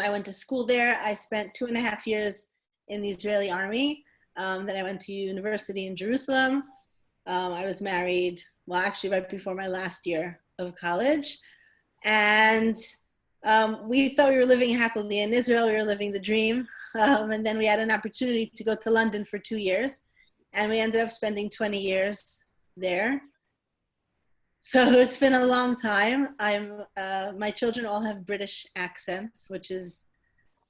I went to school there. I spent 2.5 years in the Israeli army. Then I went to university in Jerusalem. I was married, well, actually right before my last year of college. And we thought we were living happily in Israel. We were living the dream. And then we had an opportunity to go to London for 2 years. And we ended up spending 20 years there. So it's been a long time. My children all have British accents, which is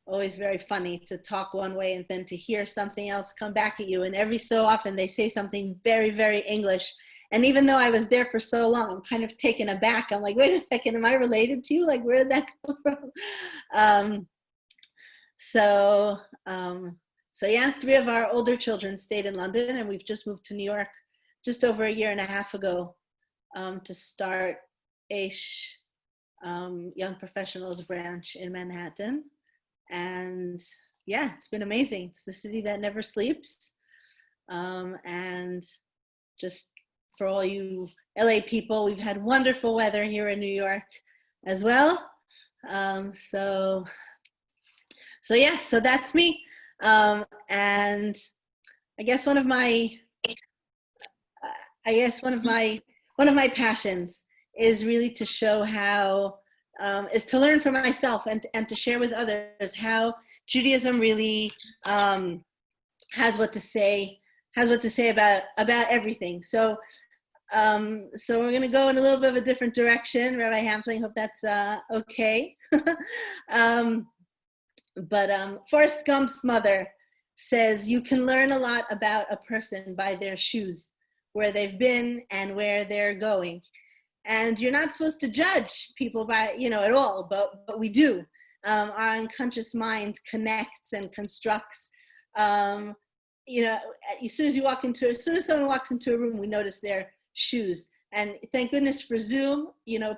always very funny to talk one way and then to hear something else come back at you. And every so often they say something very, very English. And even though I was there for so long, I'm kind of taken aback. I'm like, wait a second, am I related to you? Like, where did that come from? So yeah, 3 of our older children stayed in London, and we've just moved to New York just over a year and a half ago to start AISH Young Professionals branch in Manhattan. And yeah, it's been amazing. It's the city that never sleeps. And just for all you LA people, we've had wonderful weather here in New York as well. So yeah, so that's me. And I guess one of my passions is really to show how, is to learn from myself and to share with others how Judaism really has what to say about everything. So we're going to go in a little bit of a different direction, Rabbi Hamfling. Hope that's okay. But Forrest Gump's mother says you can learn a lot about a person by their shoes, where they've been and where they're going. And you're not supposed to judge people by, at all, but we do. Our unconscious mind connects and constructs. As soon as someone walks into a room, we notice their shoes. And thank goodness for Zoom,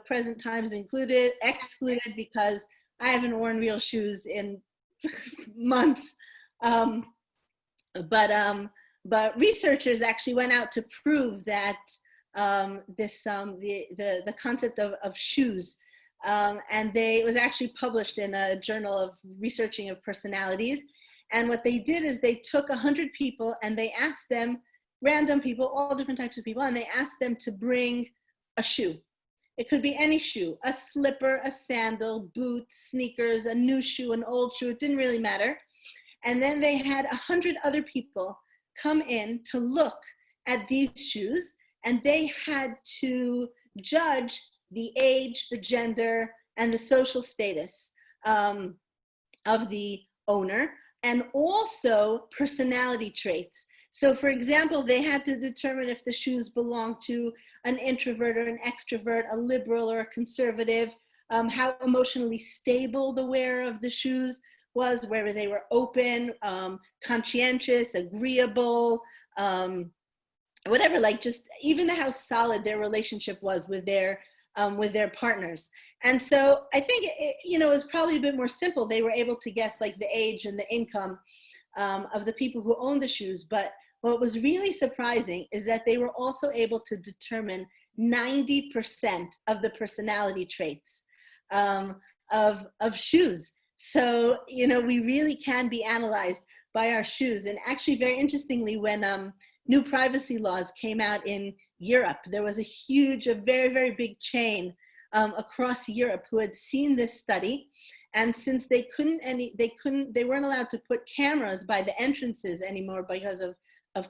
present times excluded, because I haven't worn real shoes in months. But researchers actually went out to prove that the concept of shoes, and it was actually published in a journal of researching of personalities. And what they did is they took 100 people and they asked them, random people, all different types of people, and they asked them to bring a shoe. It could be any shoe, a slipper, a sandal, boots, sneakers, a new shoe, an old shoe, it didn't really matter. And then they had 100 other people come in to look at these shoes, and they had to judge the age, the gender, and the social status of the owner, and also personality traits. So for example, they had to determine if the shoes belonged to an introvert or an extrovert, a liberal or a conservative, how emotionally stable the wearer of the shoes was, whether they were open, conscientious, agreeable, whatever, like just even how solid their relationship was with their partners. And so I think it was probably a bit more simple. They were able to guess like the age and the income of the people who owned the shoes. But what was really surprising is that they were also able to determine 90% of the personality traits of shoes. So, we really can be analyzed by our shoes. And actually, very interestingly, when new privacy laws came out in Europe, there was a very, very big chain across Europe who had seen this study. And since they weren't allowed to put cameras by the entrances anymore because of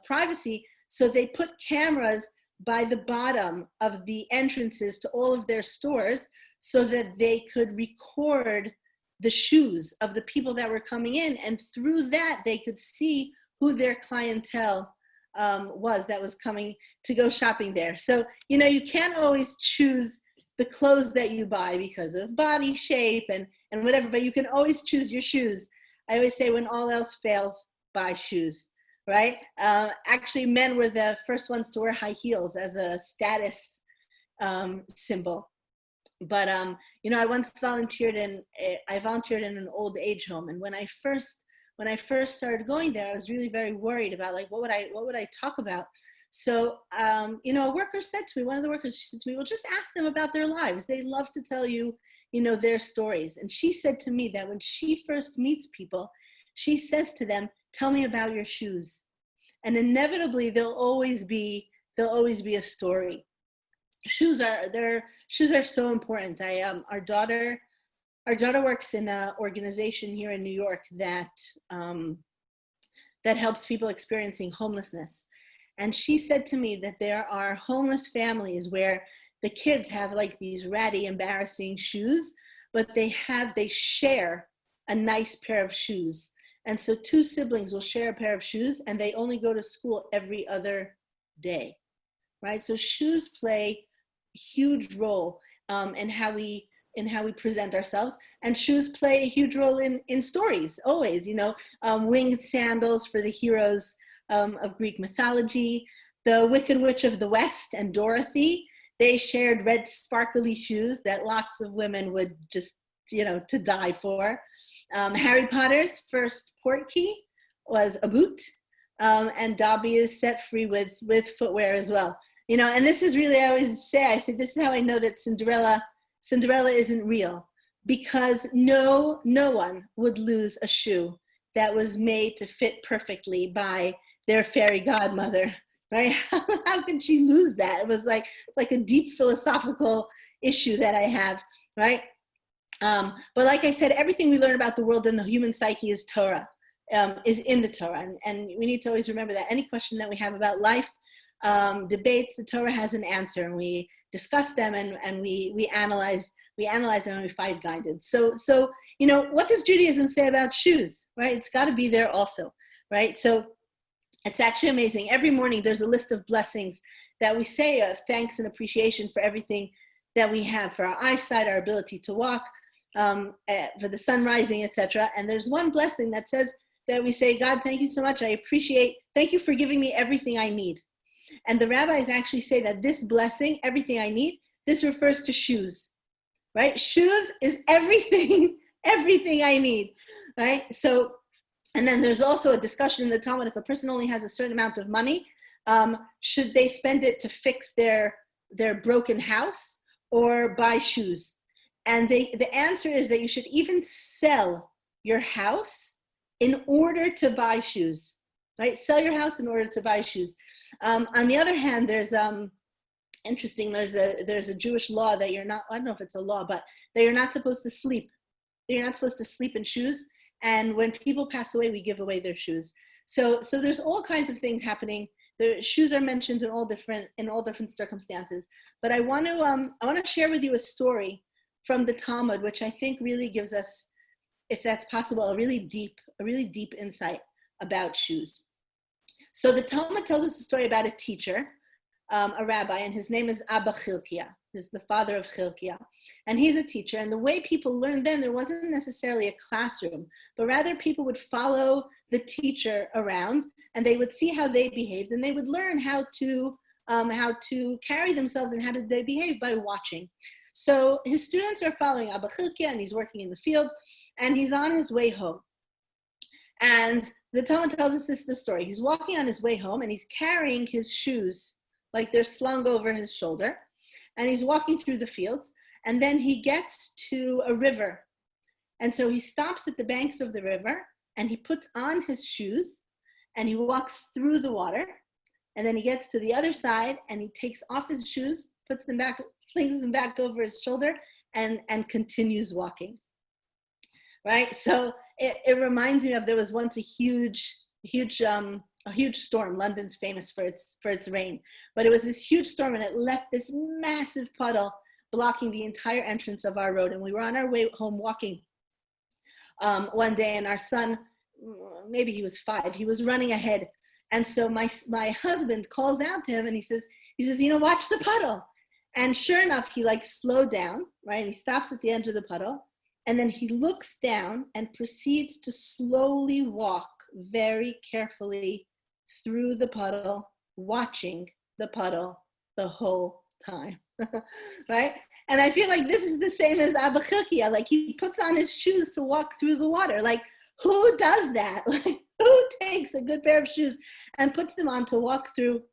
privacy, so they put cameras by the bottom of the entrances to all of their stores so that they could record the shoes of the people that were coming in. And through that, they could see who their clientele that was coming to go shopping there. So, you can't always choose the clothes that you buy because of body shape and whatever, but you can always choose your shoes. I always say when all else fails, buy shoes, right? Actually, men were the first ones to wear high heels as a status symbol. But, I once volunteered in an old age home. And when I first started going there, I was really very worried about like, what would I talk about? So, a worker said to me, one of the workers, she said to me, well, just ask them about their lives. They love to tell you, their stories. And she said to me that when she first meets people, she says to them, tell me about your shoes. And inevitably there'll always be a story. Shoes are so important. Our daughter works in an organization here in New York that helps people experiencing homelessness. And she said to me that there are homeless families where the kids have like these ratty, embarrassing shoes, but they share a nice pair of shoes. And so two siblings will share a pair of shoes and they only go to school every other day, right? So shoes play a huge role in how we present ourselves, and shoes play a huge role in stories, always, winged sandals for the heroes of Greek mythology. The Wicked Witch of the West and Dorothy, they shared red sparkly shoes that lots of women would just, to die for. Harry Potter's first port key was a boot, and Dobby is set free with footwear as well. And this is really, I say, this is how I know that Cinderella isn't real, because no one would lose a shoe that was made to fit perfectly by their fairy godmother, right? How can she lose that? It's like a deep philosophical issue that I have, right? But like I said, everything we learn about the world and the human psyche is Torah, is in the Torah. And we need to always remember that any question that we have about life, debates, the Torah has an answer, and we discuss them and we analyze them and we find guidance. So what does Judaism say about shoes, right? It's got to be there also, right? So it's actually amazing. Every morning there's a list of blessings that we say of thanks and appreciation for everything that we have, for our eyesight, our ability to walk, for the sun rising, etc. And there's one blessing that says that we say, God, thank you so much. Thank you for giving me everything I need. And the rabbis actually say that this blessing, everything I need, this refers to shoes, right? Shoes is everything I need, right? So, and then there's also a discussion in the Talmud, if a person only has a certain amount of money, should they spend it to fix their broken house or buy shoes? And the answer is that you should even sell your house in order to buy shoes, right? Sell your house in order to buy shoes. On the other hand, there's interesting. There's a Jewish law that you're not. I don't know if it's a law, but that you're not supposed to sleep. You're not supposed to sleep in shoes. And when people pass away, we give away their shoes. So there's all kinds of things happening. The shoes are mentioned in all different circumstances. But I want to share with you a story from the Talmud, which I think really gives us, if that's possible, a really deep insight about shoes. So the Talmud tells us a story about a teacher, a rabbi, and his name is Abba Chilkiah. He's the father of Chilkiah. And he's a teacher. And the way people learned then, there wasn't necessarily a classroom, but rather people would follow the teacher around and they would see how they behaved, and they would learn how to carry themselves and how did they behave by watching. So his students are following Abba Chilkiah, and he's working in the field, and he's on his way home. And the Talmud tells us the story. He's walking on his way home, and he's carrying his shoes, like they're slung over his shoulder. And he's walking through the fields, and then he gets to a river. And so he stops at the banks of the river, and he puts on his shoes, and he walks through the water. And then he gets to the other side, and he takes off his shoes, puts them back, flings them back over his shoulder, and continues walking. Right? So it reminds me of, there was once a huge storm. London's famous for its rain, but it was this huge storm, and it left this massive puddle blocking the entire entrance of our road. And we were on our way home walking one day, and our son, maybe he was 5, he was running ahead. And so my husband calls out to him, and he says, watch the puddle. And sure enough, he slowed down, right? And he stops at the edge of the puddle. And then he looks down and proceeds to slowly walk very carefully through the puddle, watching the puddle the whole time, right? And I feel like this is the same as Abba Chilkiah. He puts on his shoes to walk through the water. Who does that? Who takes a good pair of shoes and puts them on to walk through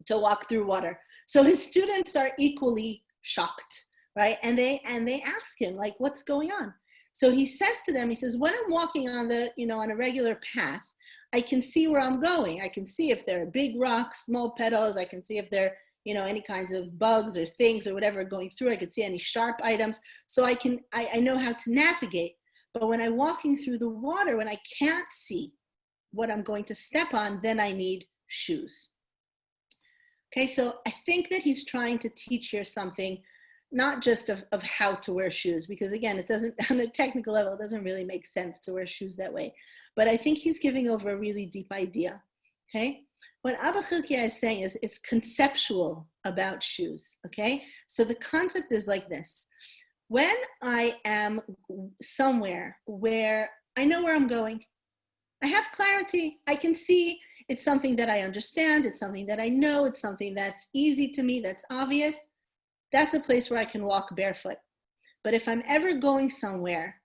to walk through water. So his students are equally shocked, right? And they ask him, like, what's going on? So he says to them, he says, when I'm walking on on a regular path, I can see where I'm going. I can see if there are big rocks, small petals. I can see if there are, any kinds of bugs or things or whatever going through. I can see any sharp items. So I know how to navigate. But when I'm walking through the water, when I can't see what I'm going to step on, then I need shoes. Okay, so I think that he's trying to teach here something, not just of how to wear shoes, because again, it doesn't, on a technical level, it doesn't really make sense to wear shoes that way. But I think he's giving over a really deep idea, okay? What Abba Chilkiah is saying is it's conceptual about shoes, okay? So the concept is like this. When I am somewhere where I know where I'm going, I have clarity, I can see it's something that I understand, it's something that I know, it's something that's easy to me, that's obvious, that's a place where I can walk barefoot. But if I'm ever going somewhere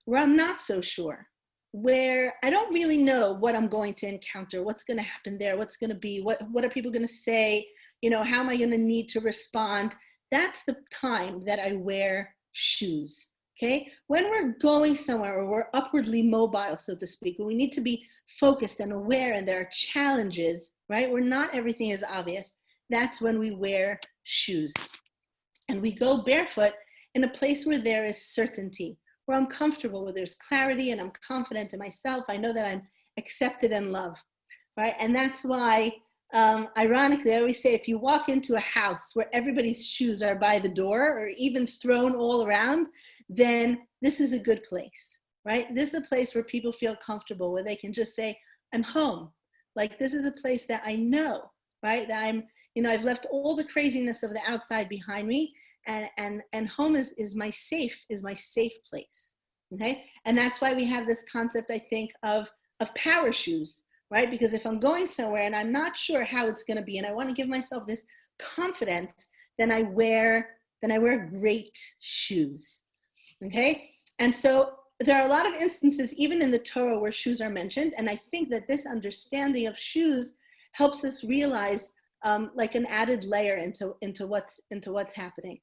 where I'm not so sure, where I don't really know what I'm going to encounter, what's going to happen there, what's going to be, what are people going to say, how am I going to need to respond, that's the time that I wear shoes. Okay, when we're going somewhere or we're upwardly mobile, so to speak, when we need to be focused and aware and there are challenges, right, where not everything is obvious, that's when we wear shoes. And we go barefoot in a place where there is certainty, where I'm comfortable, where there's clarity and I'm confident in myself. I know that I'm accepted and loved, right? And that's why, ironically, I always say if you walk into a house where everybody's shoes are by the door or even thrown all around, then this is a good place, right? This is a place where people feel comfortable, where they can just say, I'm home. Like this is a place that I know, right? That I've left all the craziness of the outside behind me, and home is my safe place, okay? And that's why we have this concept, I think, of power shoes, right? Because if I'm going somewhere and I'm not sure how it's going to be, and I want to give myself this confidence, then I wear great shoes, okay? And so there are a lot of instances, even in the Torah, where shoes are mentioned, and I think that this understanding of shoes helps us realize like an added layer into what's happening.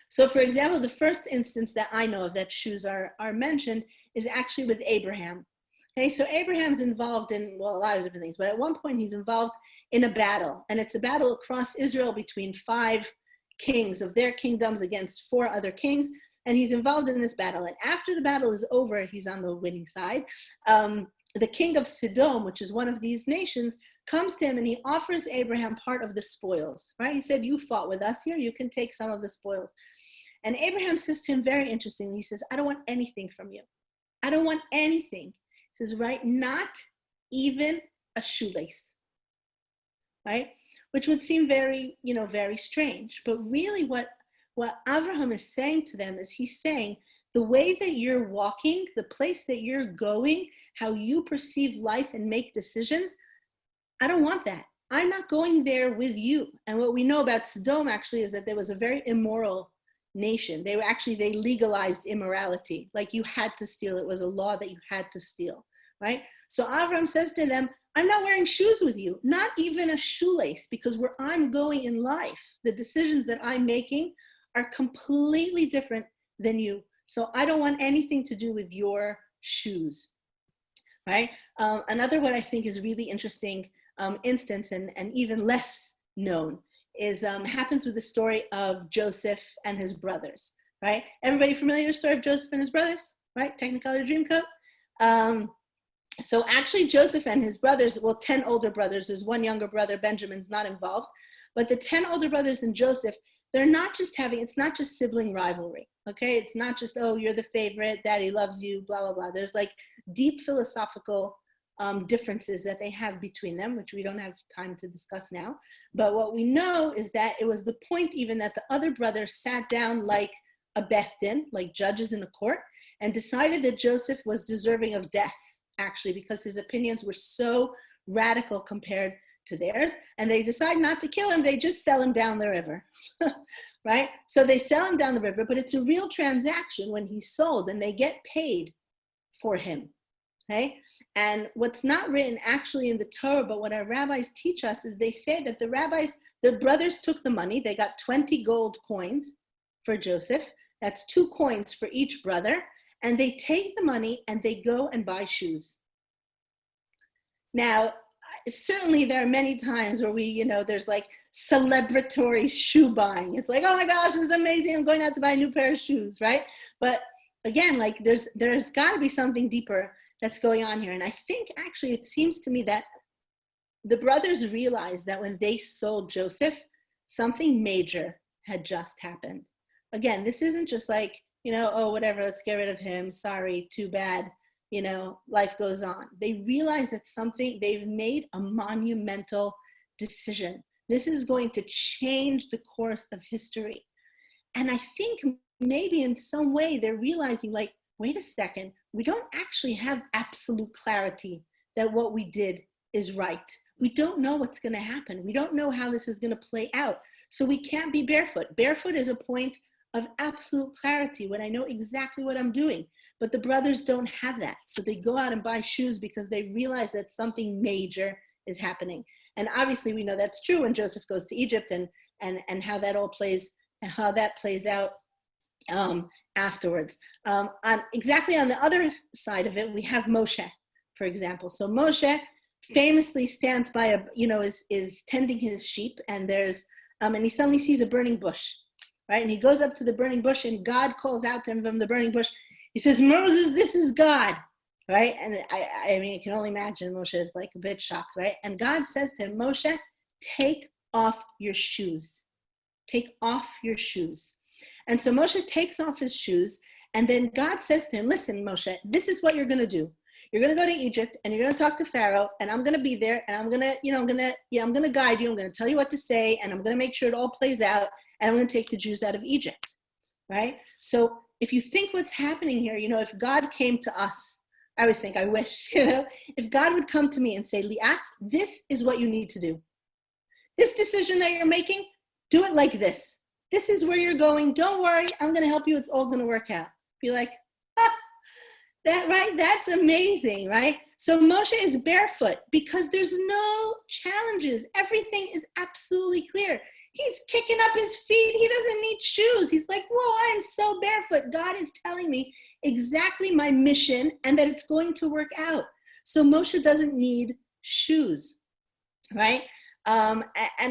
So, for example, the first instance that I know of that shoes are mentioned is actually with Abraham. Okay, so Abraham's involved in, well, a lot of different things, but at one point he's involved in a battle, and it's a battle across Israel between 5 kings of their kingdoms against 4 other kings, and he's involved in this battle. And after the battle is over, he's on the winning side. The king of Sodom, which is one of these nations, comes to him and he offers Abraham part of the spoils, right? He said, you fought with us here, you can take some of the spoils. And Abraham says to him, very interestingly, he says, I don't want anything from you. I don't want anything. He says, right, not even a shoelace, right? Which would seem very, very strange. But really what Abraham is saying to them is he's saying, the way that you're walking, the place that you're going, how you perceive life and make decisions, I don't want that. I'm not going there with you. And what we know about Sodom actually is that there was a very immoral nation. They legalized immorality. Like you had to steal. It was a law that you had to steal, right? So Avram says to them, I'm not wearing shoes with you, not even a shoelace, because where I'm going in life, the decisions that I'm making are completely different than you. So I don't want anything to do with your shoes, right? Another what I think is really interesting instance and even less known is happens with the story of Joseph and his brothers, right? Everybody familiar with the story of Joseph and his brothers, right? Technicolor Dreamcoat. So actually Joseph and his brothers, well, 10 older brothers, there's one younger brother, Benjamin's not involved, but the 10 older brothers and Joseph, it's not just sibling rivalry, okay? It's not just, oh, you're the favorite, daddy loves you, blah, blah, blah. There's like deep philosophical differences that they have between them, which we don't have time to discuss now. But what we know is that it was the point even that the other brother sat down like a Beth Din, like judges in the court, and decided that Joseph was deserving of death, actually, because his opinions were so radical compared to theirs, and they decide not to kill him, they just sell him down the river, right? So they sell him down the river, but it's a real transaction when he's sold, and they get paid for him, Okay? And what's not written actually in the Torah, but what our rabbis teach us is they say that the brothers took the money. They got 20 gold coins for Joseph. That's 2 coins for each brother. And they take the money and they go and buy shoes. Now, certainly there are many times where there's like celebratory shoe buying. It's like, oh my gosh, this is amazing. I'm going out to buy a new pair of shoes, right? But again, like there's got to be something deeper that's going on here. And I think actually it seems to me that the brothers realized that when they sold Joseph, something major had just happened. Again, this isn't just like, oh, whatever, let's get rid of him. Sorry, too bad. Life goes on. They realize that they've made a monumental decision. This is going to change the course of history. And I think maybe in some way they're realizing, like, wait a second, we don't actually have absolute clarity that what we did is right. We don't know what's going to happen. We don't know how this is going to play out. So we can't be barefoot. Barefoot is a point of absolute clarity when I know exactly what I'm doing. But the brothers don't have that. So they go out and buy shoes because they realize that something major is happening. And obviously we know that's true when Joseph goes to Egypt and how that all plays, how that plays out afterwards. Exactly on the other side of it, we have Moshe, for example. So Moshe famously stands by is tending his sheep, and and he suddenly sees a burning bush. Right? And he goes up to the burning bush and God calls out to him from the burning bush. He says, Moses, this is God. Right? And I mean, you can only imagine Moshe is like a bit shocked, right? And God says to him, Moshe, take off your shoes. Take off your shoes. And so Moshe takes off his shoes, and then God says to him, listen, Moshe, this is what you're going to do. You're going to go to Egypt and you're going to talk to Pharaoh, and I'm going to be there, and I'm going to guide you. I'm going to tell you what to say, and I'm going to make sure it all plays out. And I'm going to take the Jews out of Egypt, right? So if you think what's happening here, if God came to us, I always think, I wish, if God would come to me and say, Liat, this is what you need to do. This decision that you're making, do it like this. This is where you're going. Don't worry. I'm going to help you. It's all going to work out. Be like, that, right? That's amazing, right? So Moshe is barefoot because there's no challenges. Everything is absolutely clear. He's kicking up his feet. He doesn't need shoes. He's like, whoa, I'm so barefoot. God is telling me exactly my mission and that it's going to work out. So Moshe doesn't need shoes, right? And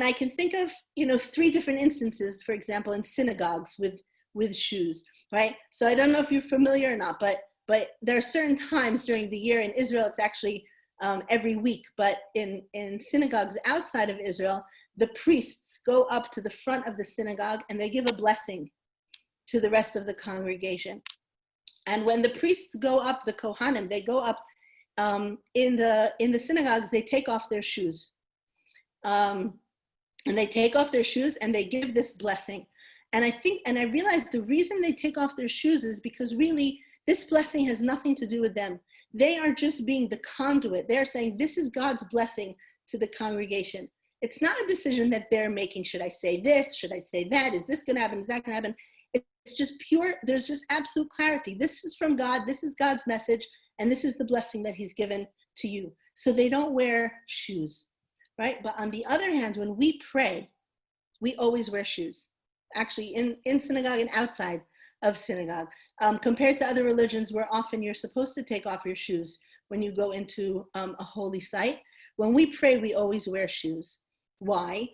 I can think of, 3 different instances, for example, in synagogues with shoes, right? So I don't know if you're familiar or not, but there are certain times during the year in Israel, it's actually every week, but in synagogues outside of Israel, the priests go up to the front of the synagogue and they give a blessing to the rest of the congregation. And when the priests go up, the Kohanim, they go up in the synagogues, they take off their shoes. And they take off their shoes and they give this blessing. And I realized the reason they take off their shoes is because really this blessing has nothing to do with them. They are just being the conduit. They're saying, this is God's blessing to the congregation. It's not a decision that they're making. Should I say this? Should I say that? Is this going to happen? Is that going to happen? It's just pure, there's just absolute clarity. This is from God. This is God's message. And this is the blessing that he's given to you. So they don't wear shoes, right? But on the other hand, when we pray, we always wear shoes. Actually, in synagogue and outside of synagogue. Compared to other religions where often you're supposed to take off your shoes when you go into a holy site. When we pray, we always wear shoes. Why?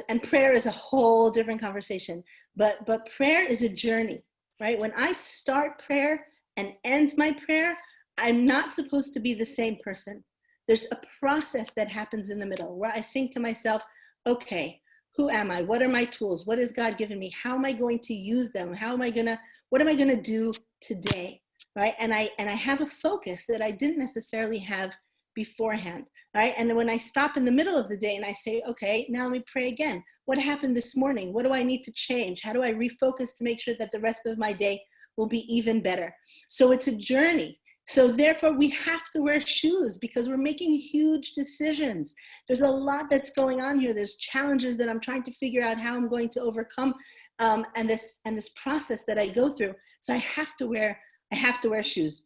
And prayer is a whole different conversation, but prayer is a journey, right? When I start prayer and end my prayer, I'm not supposed to be the same person. There's a process that happens in the middle where I think to myself, okay, who am I? What are my tools? What has God given me? How am I going to use them? What am I gonna do today? Right? And I have a focus that I didn't necessarily have beforehand. Right? And when I stop in the middle of the day and I say, okay, now let me pray again. What happened this morning? What do I need to change? How do I refocus to make sure that the rest of my day will be even better? So it's a journey. So therefore we have to wear shoes because we're making huge decisions. There's a lot that's going on here. There's challenges that I'm trying to figure out how I'm going to overcome, and this process that I go through. So I have to wear shoes.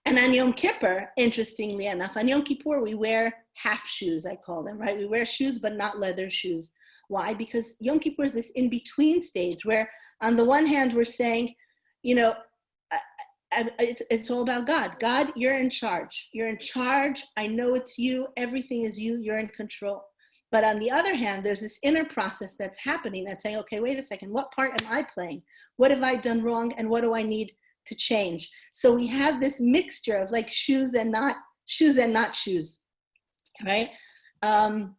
And on Yom Kippur, interestingly enough, on Yom Kippur, we wear half shoes, I call them, right? We wear shoes, but not leather shoes. Why? Because Yom Kippur is this in-between stage where on the one hand, we're saying, you know, it's all about God. God, you're in charge. You're in charge. I know it's you. Everything is you. You're in control. But on the other hand, there's this inner process that's happening that's saying, okay, wait a second. What part am I playing? What have I done wrong? And what do I need to change? So we have this mixture of like shoes and not shoes, right? And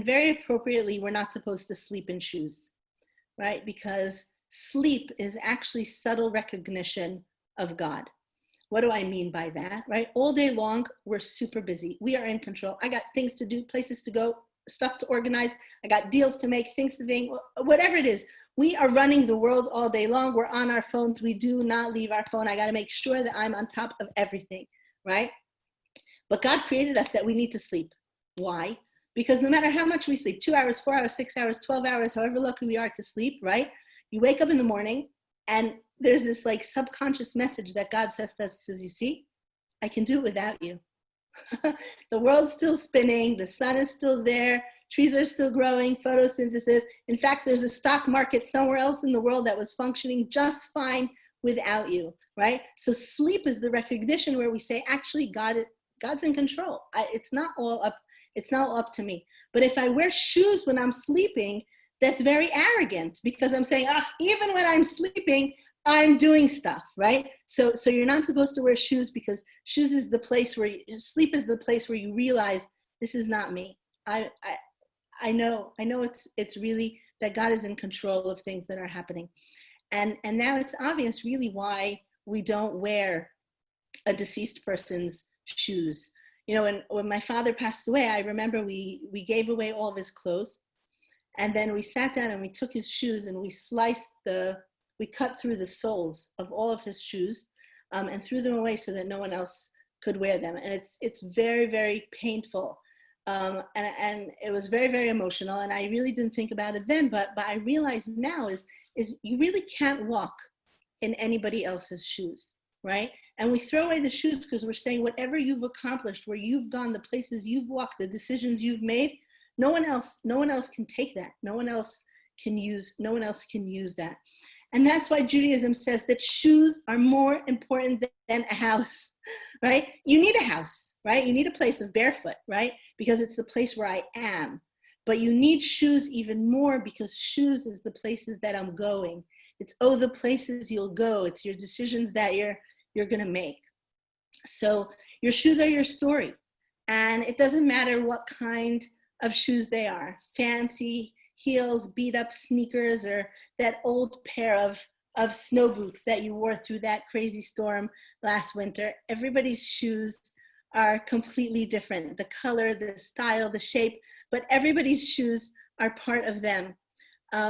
very appropriately, we're not supposed to sleep in shoes, right? Because sleep is actually subtle recognition of God. What do I mean by that, right? All day long, we're super busy. We are in control. I got things to do, places to go, stuff to organize. I got deals to make, things to think, whatever it is. We are running the world all day long. We're on our phones. We do not leave our phone. I got to make sure that I'm on top of everything, right? But God created us that we need to sleep. Why? Because no matter how much we sleep, 2 hours, 4 hours, 6 hours, 12 hours, however lucky we are to sleep, right? You wake up in the morning and there's this like subconscious message that God says to us, says, you see, I can do it without you. The world's still spinning, the sun is still there, trees are still growing, photosynthesis. In fact, there's a stock market somewhere else in the world that was functioning just fine without you, right? So sleep is the recognition where we say, actually, God's in control. It's not all up to me. But if I wear shoes when I'm sleeping, that's very arrogant because I'm saying, even when I'm sleeping, I'm doing stuff, right? So you're not supposed to wear shoes because shoes is the place where sleep is the place where you realize this is not me. I know it's really that God is in control of things that are happening. And now it's obvious really why we don't wear a deceased person's shoes. You know, when my father passed away, I remember we gave away all of his clothes. And then we sat down and we took his shoes and we cut through the soles of all of his shoes and threw them away so that no one else could wear them. And it's very, very painful. And it was very, very emotional. And I really didn't think about it then, but I realize now is you really can't walk in anybody else's shoes, right? And we throw away the shoes because we're saying whatever you've accomplished, where you've gone, the places you've walked, the decisions you've made, no one else can take that. No one else can use that. And that's why Judaism says that shoes are more important than a house, right? You need a house, right? You need a place of barefoot, right? Because it's the place where I am. But you need shoes even more because shoes is the places that I'm going. It's the places you'll go. It's your decisions that you're going to make. So your shoes are your story. And it doesn't matter what kind of shoes they are, fancy heels, beat up sneakers, or that old pair of snow boots that you wore through that crazy storm last winter. Everybody's shoes are completely different. The color, the style, the shape, but everybody's shoes are part of them.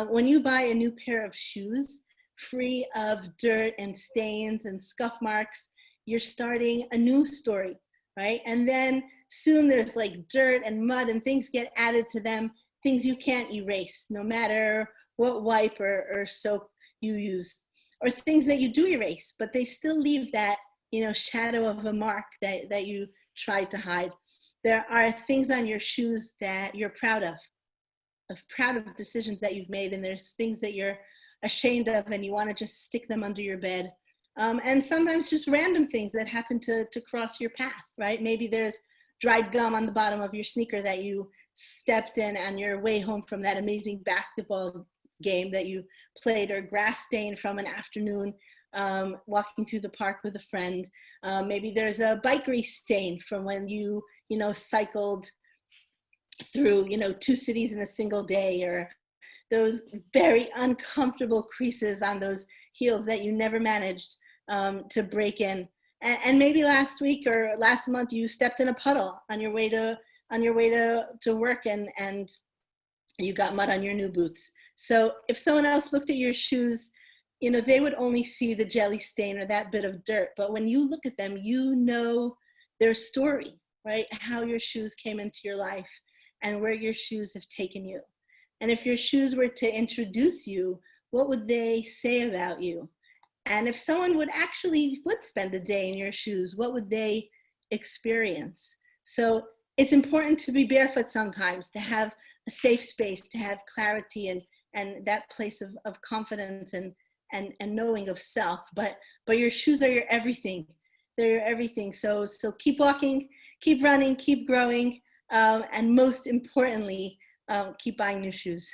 When you buy a new pair of shoes, free of dirt and stains and scuff marks, you're starting a new story, right? And then soon there's like dirt and mud and things get added to them, things you can't erase, no matter what wipe or soap you use, or things that you do erase, but they still leave that, shadow of a mark that you tried to hide. There are things on your shoes that you're proud of decisions that you've made, and there's things that you're ashamed of and you want to just stick them under your bed. And sometimes just random things that happen to cross your path, right? Maybe there's dried gum on the bottom of your sneaker that you stepped in on your way home from that amazing basketball game that you played, or grass stain from an afternoon walking through the park with a friend. Maybe there's a bike grease stain from when you cycled through 2 cities in a single day, or those very uncomfortable creases on those heels that you never managed to break in. And maybe last week or last month you stepped in a puddle on your way to work and you got mud on your new boots. So if someone else looked at your shoes, they would only see the jelly stain or that bit of dirt. But when you look at them, you know their story, right? How your shoes came into your life and where your shoes have taken you. And if your shoes were to introduce you, what would they say about you? And if someone would spend a day in your shoes, what would they experience? So it's important to be barefoot sometimes, to have a safe space, to have clarity and that place of confidence and knowing of self. But your shoes are your everything. They're your everything. So keep walking, keep running, keep growing, and most importantly, keep buying new shoes.